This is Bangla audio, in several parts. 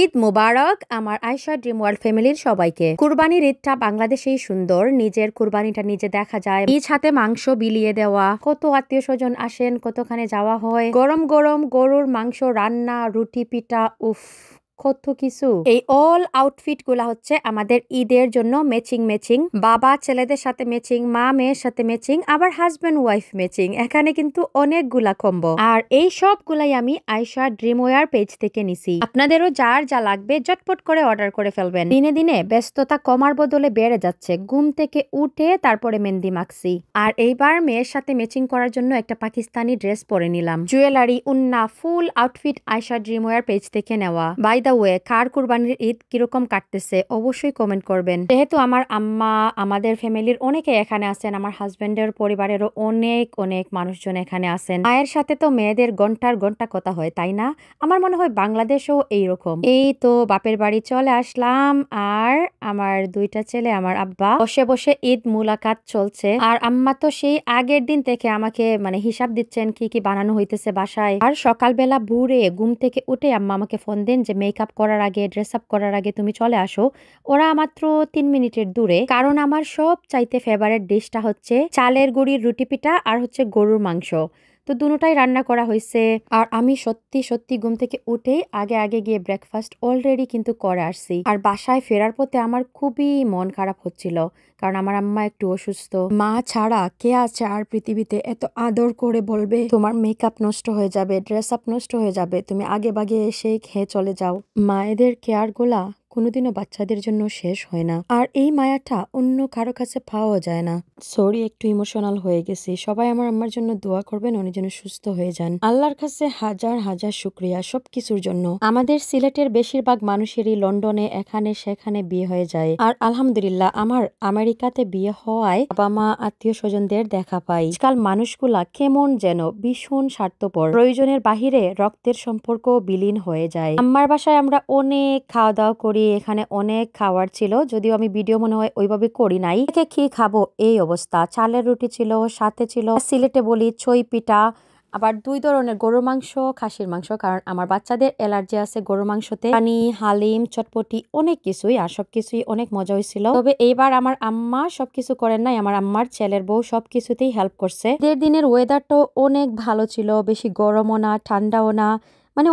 ঈদ মুবারক আমার আয়শা ড্রিম ওয়ার্ল্ড ফ্যামিলির সবাইকে। কুরবানির ঈদটা বাংলাদেশেই সুন্দর, নিজের কুরবানিটা নিজে দেখা যায়, নিজ হাতে মাংস বিলিয়ে দেওয়া, কত আত্মীয় স্বজন আসেন, কতখানে যাওয়া হয়, গরম গরম গরুর মাংস রান্না, রুটি পিঠা, উফ কত কিছু। এই অল আউটফিট গুলা হচ্ছে আমাদের ঈদের জন্য ম্যাচিং, বাবা ছেলেদের সাথে ম্যাচিং, মা মেয়ের সাথে ম্যাচিং, আবার হাজবেন্ড ওয়াইফ ম্যাচিং। এখানে কিন্তু অনেকগুলা কম্বো, আর এই সবগুলাই আমি আয়শা ড্রিমওয়্যার পেজ থেকে নিছি। আপনাদেরও যার যা লাগবে ঝটপট করে অর্ডার করে ফেলবেন। দিনে দিনে ব্যস্ততা কমার বদলে বেড়ে যাচ্ছে। ঘুম থেকে উঠে তারপরে মেহেন্দি মাখছি, আর এইবার মেয়ের সাথে ম্যাচিং করার জন্য একটা পাকিস্তানি ড্রেস পরে নিলাম। জুয়েলারি, উন্না, ফুল আউটফিট আয়শা ড্রিমওয়্যার পেজ থেকে নেওয়া। বাই দা ওয়ে, কার কুরবানির ঈদ কিরকম কাটতেছে অবশ্যই কমেন্ট করবেন। যেহেতু আমার আম্মা, আমাদের ফ্যামিলির অনেকে এখানে আছেন, আমার হাজবেন্ডের পরিবারেরও অনেক মানুষজন এখানে আছেন। মায়ের সাথে তো মেয়েদের ঘন্টার ঘন্টা কথা হয়, তাই না? আমার মনে হয় বাংলাদেশও এইরকম। এই তো বাপের বাড়ি চলে আসলাম, আর আমার দুইটা ছেলে, আমার আব্বা বসে বসে ঈদ মুলাকাত চলছে। আর আম্মা তো সেই আগের দিন থেকে আমাকে হিসাব দিচ্ছেন কি কি বানানো হইতেছে বাসায়। আর সকালবেলা ভোরে ঘুম থেকে উঠে আম্মা আমাকে ফোন দেন যে মেকআপ করার আগে, ড্রেস আপ করার আগে তুমি চলে আসো। ওরা মাত্র 3 মিনিটের দূরে। কারণ আমার সব চাইতে ফেভারিট ডিশটা হচ্ছে চালের গুঁড়ির রুটি পিঠা আর হচ্ছে গরুর মাংস। তো দুটোটাই রান্না করা হয়েছে, আর আমি সত্যি ঘুম থেকে উঠেই আগে গিয়ে ব্রেকফাস্ট অলরেডি কিন্তু করে আসছি। আর বাসায় ফেরার পথে আমার খুবই মন খারাপ হচ্ছিল, কারণ আমার আম্মা একটু অসুস্থ। মা ছাড়া কে আছে আর পৃথিবীতে এত আদর করে বলবে তোমার মেকআপ নষ্ট হয়ে যাবে, ড্রেস আপ নষ্ট হয়ে যাবে, তুমি আগে বাগে এসে খেয়ে চলে যাও। মায়েদের কেয়ার গুলা কোনোদিনও বাচ্চাদের জন্য শেষ হয় না, আর এই মায়াটা অন্য কারো কাছে পাওয়া যায় না। সরি, একটু ইমোশনাল হয়ে গেছি। সবাই আমার আম্মার জন্য দোয়া করবেন, উনি যেন সুস্থ হয়ে যান। আল্লাহর কাছে হাজার শুক্রিয়া সবকিছুর জন্য। আমাদের সিলেটের বেশিরভাগ মানুষেরই লন্ডনে এখানে সেখানে বিয়ে হয়ে যায়, আর আলহামদুলিল্লাহ আমার আমেরিকাতে বিয়ে হওয়ায় বাবা মা আত্মীয় স্বজনদের দেখা পাই। আজকাল মানুষগুলা কেমন যেন ভীষণ স্বার্থপর, প্রয়োজনের বাহিরে রক্তের সম্পর্ক বিলীন হয়ে যায়। আম্মার বাসায় আমরা অনেক খাওয়া দাওয়া করি, এখানে অনেক খাবার ছিল, যদিও আমি ভিডিও মনে হয় ওইভাবে করি নাই। কি খাবো এই অবস্থা। চালের রুটি ছিল, সাথে ছিল সিলেটে বলি ছই পিঠা, আবার 2 ধরনের গরুর মাংস, খাসির মাংস, কারণ আমার বাচ্চাদের অ্যালার্জি আছে গরুর মাংসতে। পানি, হালিম, চটপটি, অনেক কিছুই, আর সবকিছুই অনেক মজা হয়েছিল। তবে এইবার আমার আম্মা সবকিছু করেন নাই, আমার আম্মার ছেলের বউ সবকিছুতেই হেল্প করছে। ঈদের দিনের ওয়েদারটাও অনেক ভালো ছিল, বেশি গরমও না ঠান্ডাও না,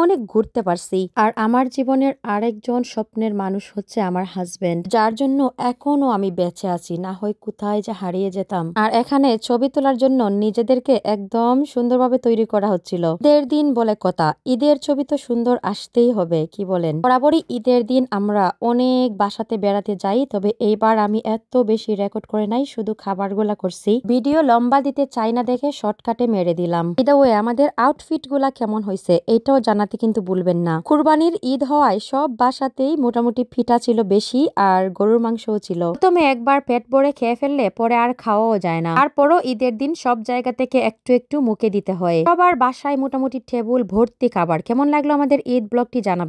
অনেক ঘুরতে পারছি। আর আমার জীবনের আরেকজন স্বপ্নের মানুষ হচ্ছে আমার হাজবেন্ড, যার জন্য এখনো আমি বেঁচে আছি, না হয় কোথায় যে হারিয়ে যেতাম। আর এখানে ছবি তোলার জন্য নিজেদেরকে একদম সুন্দরভাবে তৈরি করা হচ্ছিল। ঈদের দিন বলে কথা, ঈদের ছবি তো সুন্দর আসতেই হবে, কি বলেন? বরাবরই ঈদের দিন আমরা অনেক বাসাতে বেড়াতে যাই, তবে এইবার আমি এত বেশি রেকর্ড করে নাই, শুধু খাবারগুলা করছি। ভিডিও লম্বা দিতে চাই না দেখে শর্টকাটে মেরে দিলাম। বাই দ্য ওয়ে, আমাদের আউটফিট গুলা কেমন হয়েছে এটাও জানাতে কিন্তু ভুলবেন না। কুরবানির ঈদ হওয়ায় সব বাসাতেই মোটামুটি পিঠা ছিল বেশি, আর গরুর মাংসও ছিল। প্রথমে একবার পেট ভরে খেয়ে ফেললে পরে আর খাওয়াও যায় না। তারপরও ঈদের দিন সব জায়গা থেকে একটু মুখে দিতে হয়। সবার বাসায় মোটামুটি টেবিল ভর্তি খাবার। কেমন লাগলো আমাদের ঈদ ব্লগটি জানাবেন।